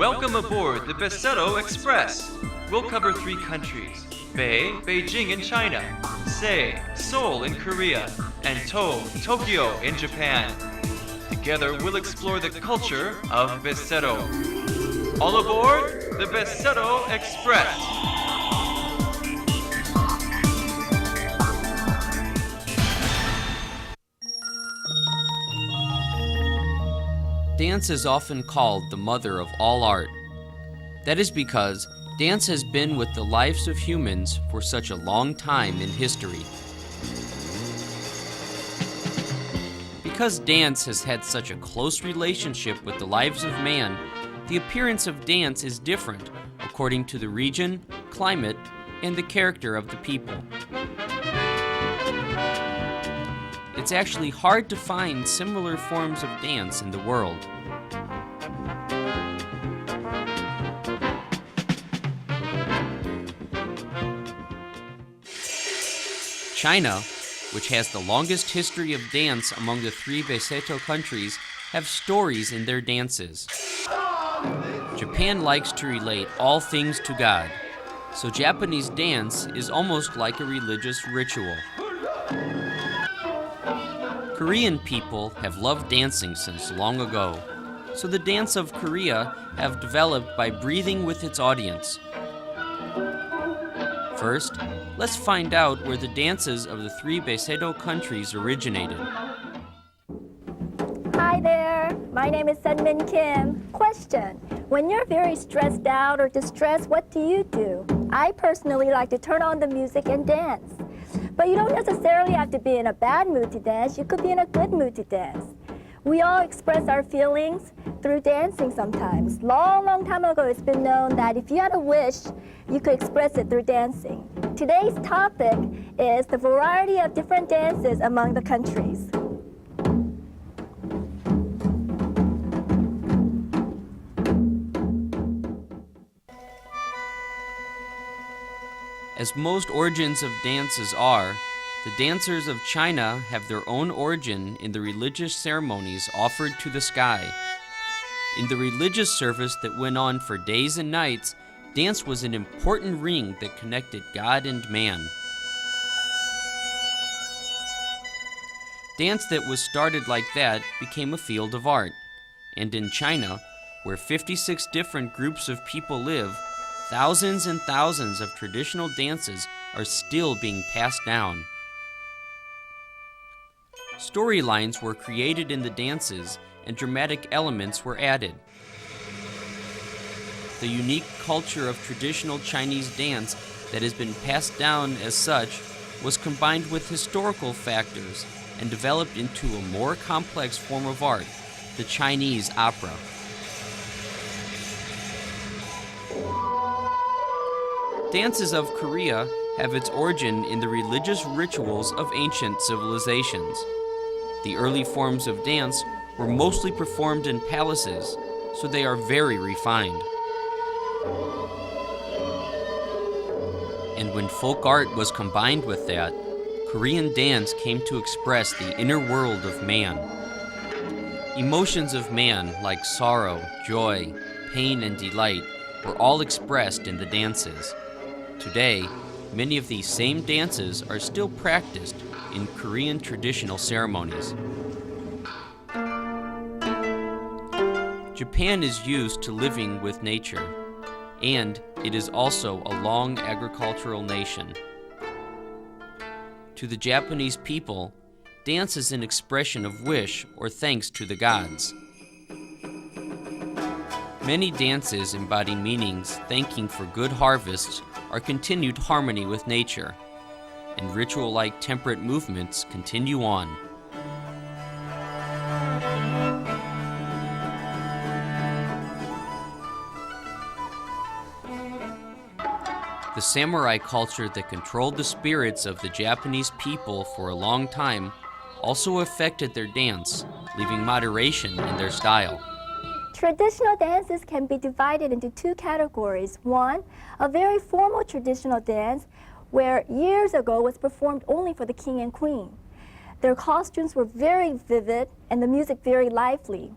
Welcome aboard the Beseto Express. We'll cover 3 countries: Beijing in China, Sei, Seoul in Korea, and Tokyo in Japan. Together we'll explore the culture of Beseto. All aboard the Beseto Express! Dance is often called the mother of all art. That is because dance has been with the lives of humans for such a long time in history. Because dance has had such a close relationship with the lives of man, the appearance of dance is different according to the region, climate, and the character of the people. It's actually hard to find similar forms of dance in the world. China, which has the longest history of dance among the 3 Beseto countries, have stories in their dances. Japan likes to relate all things to God, so Japanese dance is almost like a religious ritual. Korean people have loved dancing since long ago, so the dance of Korea have developed by breathing with its audience. First, let's find out where the dances of the 3 Beseto countries originated. Hi there, my name is Sunmin Kim. Question: when you're very stressed out or distressed, what do? I personally like to turn on the music and dance. But you don't necessarily have to be in a bad mood to dance, you could be in a good mood to dance. We all express our feelings through dancing sometimes. Long time ago, it's been known that if you had a wish, you could express it through dancing. Today's topic is the variety of different dances among the countries. As most origins of dances are, the dancers of China have their own origin in the religious ceremonies offered to the sky. In the religious service that went on for days and nights, dance was an important ring that connected God and man. Dance that was started like that became a field of art, and in China, where 56 different groups of people live, thousands and thousands of traditional dances are still being passed down. Storylines were created in the dances and dramatic elements were added. The unique culture of traditional Chinese dance that has been passed down as such was combined with historical factors and developed into a more complex form of art, the Chinese opera. Dances of Korea have its origin in the religious rituals of ancient civilizations. The early forms of dance were mostly performed in palaces, so they are very refined. And when folk art was combined with that, Korean dance came to express the inner world of man. Emotions of man like sorrow, joy, pain, and delight were all expressed in the dances. Today, many of these same dances are still practiced in Korean traditional ceremonies. Japan is used to living with nature, and it is also a long agricultural nation. To the Japanese people, dance is an expression of wish or thanks to the gods. Many dances embody meanings thanking for good harvests or continued harmony with nature, and ritual-like temperate movements continue on. The samurai culture that controlled the spirits of the Japanese people for a long time also affected their dance, leaving moderation in their style. Traditional dances can be divided into 2 categories. One, a very formal traditional dance where years ago was performed only for the king and queen. Their costumes were very vivid and the music very lively.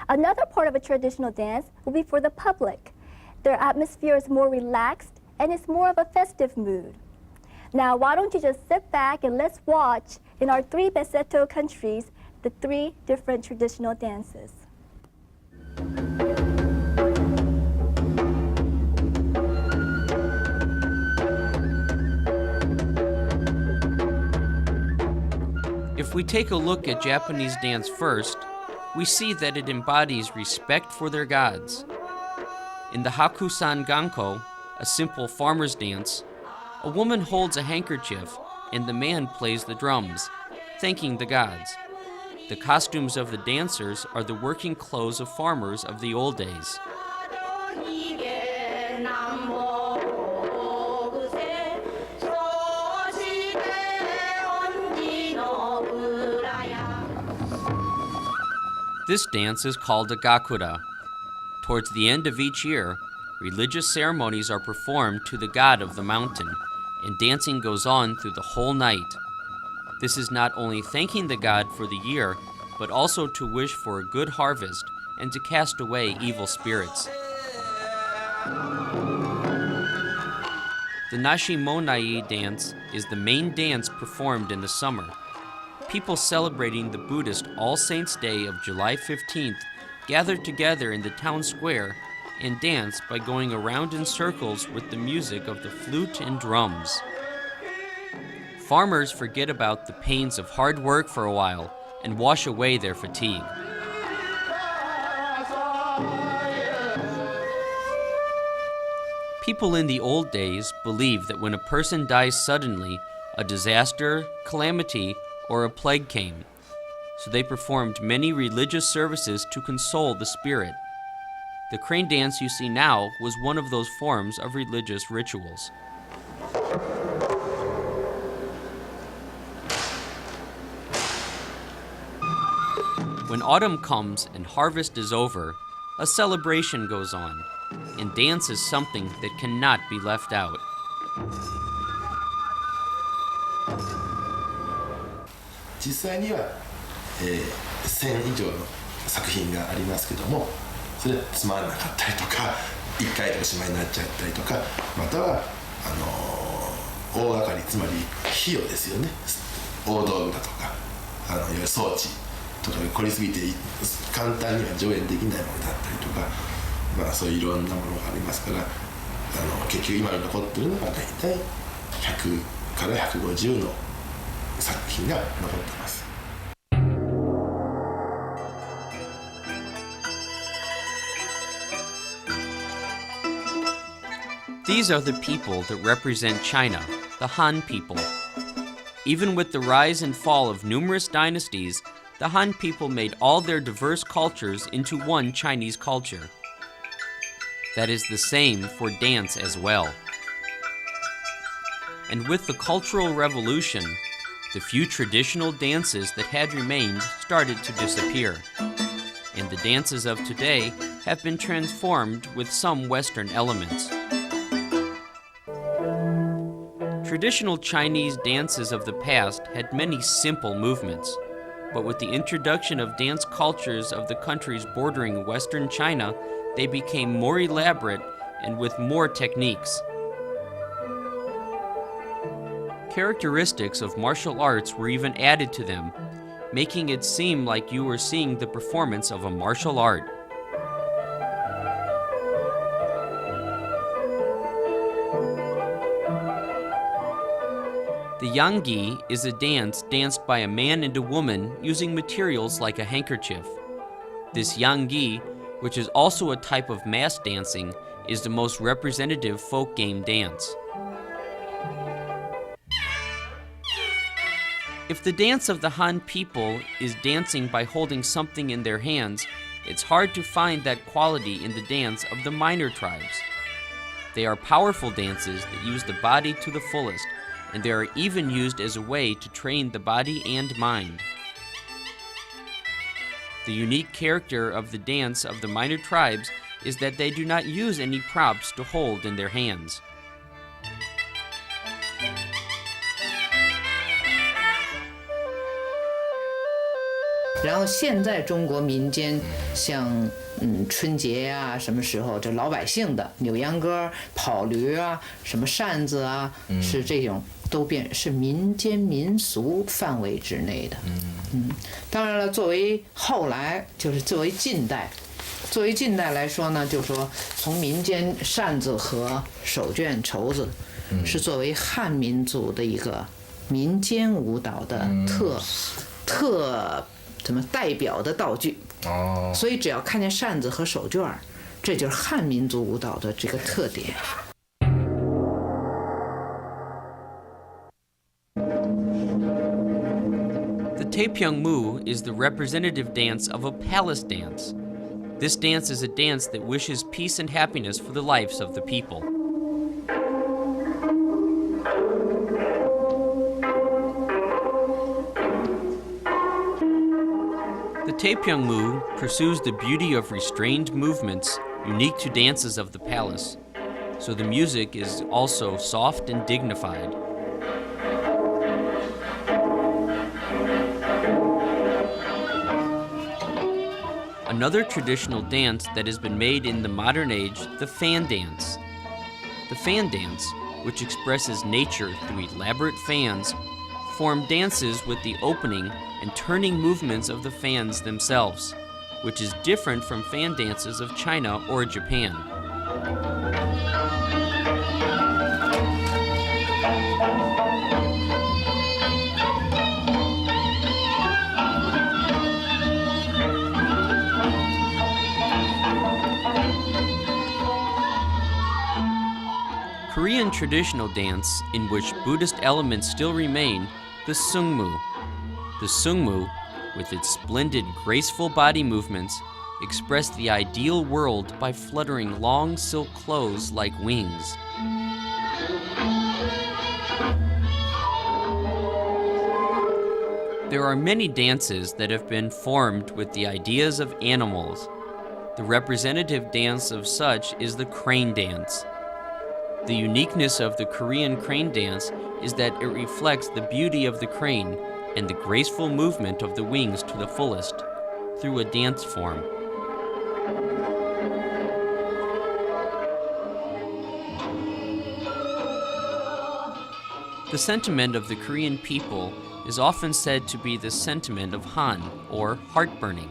Another part of a traditional dance will be for the public. Their atmosphere is more relaxed and it's more of a festive mood. Now, why don't you just sit back and let's watch in our 3 Beseto countries the 3 different traditional dances. If we take a look at Japanese dance first, we see that it embodies respect for their gods. In the Hakusan Ganko, a simple farmer's dance, a woman holds a handkerchief and the man plays the drums, thanking the gods. The costumes of the dancers are the working clothes of farmers of the old days. This dance is called a gakura. Towards the end of each year, religious ceremonies are performed to the god of the mountain, and dancing goes on through the whole night. This is not only thanking the god for the year, but also to wish for a good harvest and to cast away evil spirits. The Nashimonai dance is the main dance performed in the summer. People celebrating the Buddhist All Saints' Day of July 15th gather together in the town square and dance by going around in circles with the music of the flute and drums. Farmers forget about the pains of hard work for a while and wash away their fatigue. People in the old days believed that when a person dies suddenly, a disaster, calamity, or a plague came, so they performed many religious services to console the spirit. The crane dance you see now was one of those forms of religious rituals. When autumn comes and harvest is over, a celebration goes on, and dance is something that cannot be left out. 実際には、1000以上の作品がありますけども、それつまらなかったりとか1回でおしまいになっちゃったりとか、または大掛かり、つまり費用ですよね、大道具だとかいわゆる装置とかが凝りすぎて簡単には上演できないものだったりとか、そういういろんなものがありますから、結局今に残ってるのが大体100から150の作品が残っています。These are the people that represent China, the Han people. Even with the rise and fall of numerous dynasties, the Han people made all their diverse cultures into one Chinese culture. That is the same for dance as well. And with the Cultural Revolution, the few traditional dances that had remained started to disappear, and the dances of today have been transformed with some Western elements. Traditional Chinese dances of the past had many simple movements, but with the introduction of dance cultures of the countries bordering Western China, they became more elaborate and with more techniques. Characteristics of martial arts were even added to them, making it seem like you were seeing the performance of a martial art. The Yanggi is a dance danced by a man and a woman using materials like a handkerchief. This Yanggi, which is also a type of mass dancing, is the most representative folk game dance. If the dance of the Han people is dancing by holding something in their hands, it's hard to find that quality in the dance of the minor tribes. They are powerful dances that use the body to the fullest, and they are even used as a way to train the body and mind. The unique character of the dance of the minor tribes is that they do not use any props to hold in their hands. 然后现在中国民间像春节呀、什么时候这老百姓的扭秧歌、跑驴啊、什么扇子啊，是这种都是民间民俗范围之内的。当然了，作为后来就是作为近代来说呢，就是说从民间扇子和手绢绸子是作为汉民族的一个民间舞蹈的怎么代表的道具。所以只要看见扇子和手绢，这就是汉民族舞蹈的这个特点。The Taepyeongmu is the representative dance of a palace dance. This dance is a dance that wishes peace and happiness for the lives of the people. The Taepyeongmu pursues the beauty of restrained movements unique to dances of the palace, so the music is also soft and dignified. Another traditional dance that has been made in the modern age, the fan dance. The fan dance, which expresses nature through elaborate fans, form dances with the opening and turning movements of the fans themselves, which is different from fan dances of China or Japan. Korean traditional dance, in which Buddhist elements still remain, the Sungmu. The Sungmu, with its splendid, graceful body movements, express the ideal world by fluttering long silk clothes like wings. There are many dances that have been formed with the ideas of animals. The representative dance of such is the crane dance. The uniqueness of the Korean crane dance is that it reflects the beauty of the crane and the graceful movement of the wings to the fullest through a dance form. The sentiment of the Korean people is often said to be the sentiment of Han, or heart-burning.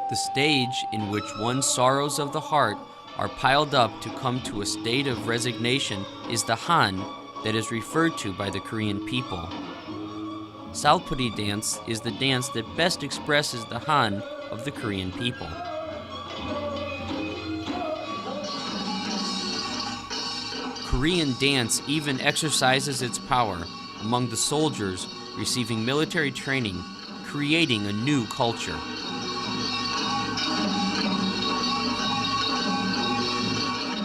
The stage in which one's sorrows of the heart are piled up to come to a state of resignation is the Han that is referred to by the Korean people. Salpuri dance is the dance that best expresses the Han of the Korean people. Korean dance even exercises its power among the soldiers receiving military training, creating a new culture.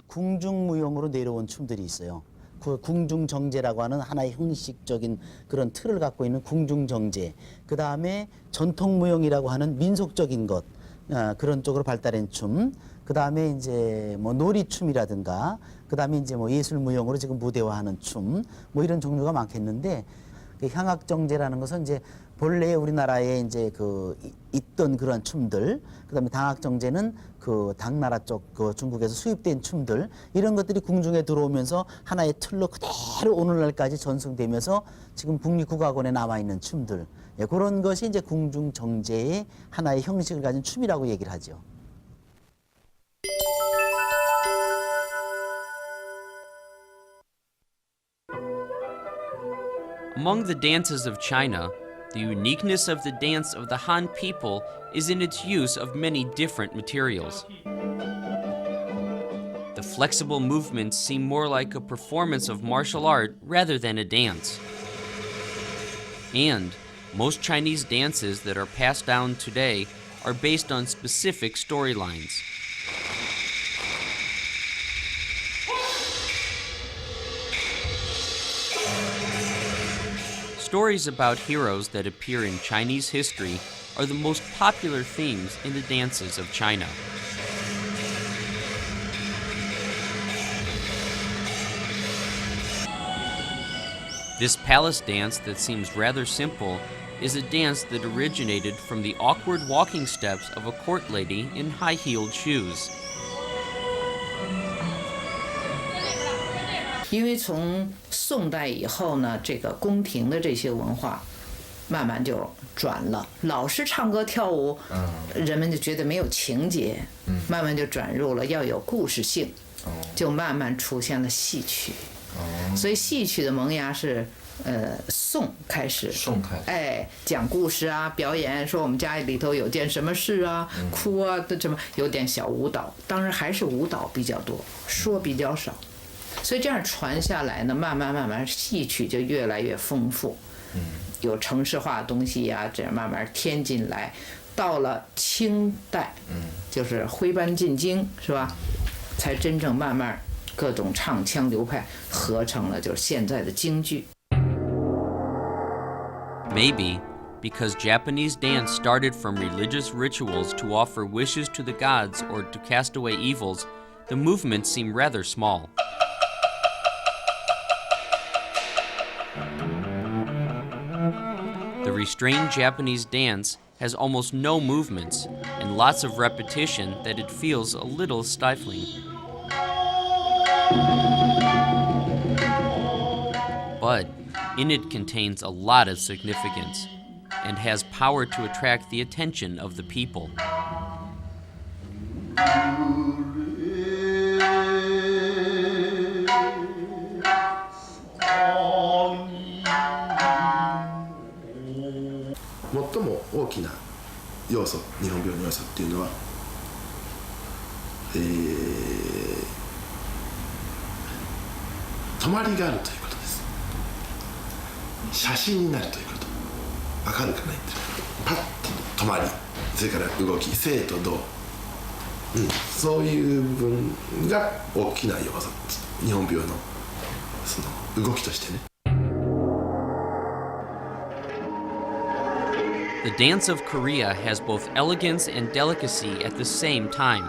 궁중무용으로 내려온 춤들이 있어요. 그 궁중정제라고 하는 하나의 형식적인 그런 틀을 갖고 있는 궁중정제. 그 다음에 전통무용이라고 하는 민속적인 것, 그런 쪽으로 발달한 춤. 그 다음에 이제 뭐 놀이춤이라든가, 그 다음에 이제 뭐 예술무용으로 지금 무대화하는 춤, 뭐 이런 종류가 많겠는데, 그 향악정제라는 것은 이제 본래 우리나라에 이제 있던 그런 춤들, 그다음에 당악정제는 그 당나라 쪽 그 중국에서 수입된 춤들, 이런 것들이 궁중에 들어오면서 하나의 틀로 그대로 오늘날까지 전승되면서 지금 국립국악원에 남아 있는 춤들, 그런 것이 이제 궁중정제의 하나의 형식을 가진 춤이라고 얘기를 하죠. Among the dances of China, the uniqueness of the dance of the Han people is in its use of many different materials. The flexible movements seem more like a performance of martial art rather than a dance. And most Chinese dances that are passed down today are based on specific storylines. Stories about heroes that appear in Chinese history are the most popular themes in the dances of China. This palace dance that seems rather simple is a dance that originated from the awkward walking steps of a court lady in high-heeled shoes. 因为从宋代以后呢，这个宫廷的这些文化慢慢就转了，老是唱歌跳舞，人们就觉得没有情节，慢慢就转入了要有故事性，就慢慢出现了戏曲。所以戏曲的萌芽是宋开始，讲故事啊，表演，说我们家里头有件什么事啊，哭啊的什么，有点小舞蹈，当然还是舞蹈比较多，说比较少。所以这样传下来呢，慢慢戏曲就越来越丰富，有城市化的东西呀，这样慢慢添进来。到了清代，就是徽班进京，是吧？才真正慢慢各种唱腔流派合成了，就是现在的京剧。Maybe because Japanese dance started from religious rituals to offer wishes to the gods or to cast away evils, the movements seem rather small. The restrained Japanese dance has almost no movements and lots of repetition that it feels a little stifling. But in it contains a lot of significance and has power to attract the attention of the people. 最も大きな要素、日本病の要素っていうのは、止まりがあるということです。写真になるということ。わかるかな、言ってる。パッと止まり、それから動き、静と動、そういう部分が大きな要素。日本病のその動きとしてね。The dance of Korea has both elegance and delicacy at the same time.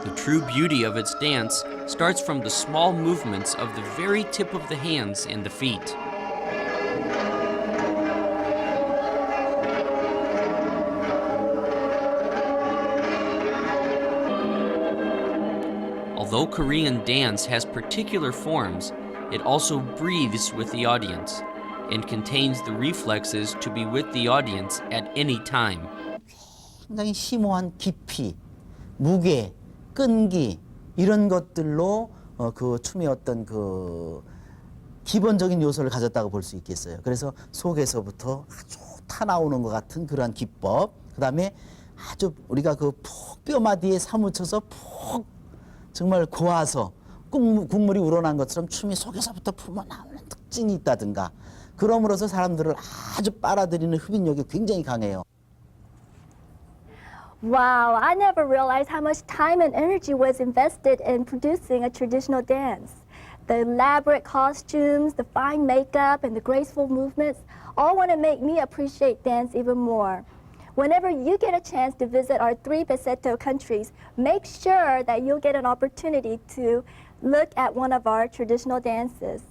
The true beauty of its dance starts from the small movements of the very tip of the hands and the feet. Although Korean dance has particular forms, it also breathes with the audience and contains the reflexes to be with the audience at any time. 굉장히 심오한 깊이, 무게, 끈기 이런 것들로 그 춤의 어떤 그 기본적인 요소를 가졌다고 볼 수 있겠어요. 그래서 속에서부터 아주 타나오는 것 같은 그러한 기법, 그 다음에 아주 우리가 그 푹 뼈마디에 사무쳐서 푹 정말 고와서 국물이 우러난 것처럼 춤이 속에서부터 품어나오는 특징이 있다든가, 그럼으로써 사람들을 아주 빨아들이는 흡인력이 굉장히 강해요. Wow, I never realized how much time and energy was invested in producing a traditional dance. The elaborate costumes, the fine makeup, and the graceful movements all want to make me appreciate dance even more. Whenever you get a chance to visit our 3 Beseto countries, make sure that you'll get an opportunity to look at one of our traditional dances.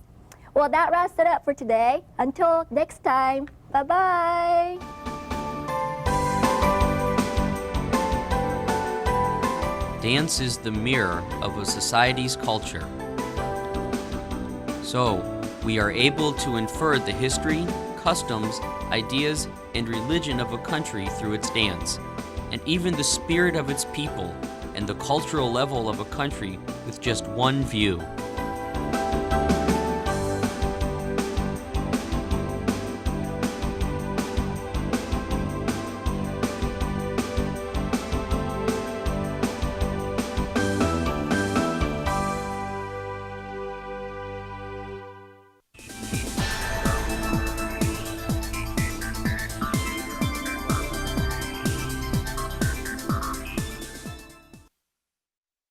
Well, that wraps it up for today. Until next time, bye-bye. Dance is the mirror of a society's culture. So, we are able to infer the history, customs, ideas, and religion of a country through its dance, and even the spirit of its people and the cultural level of a country with just one view.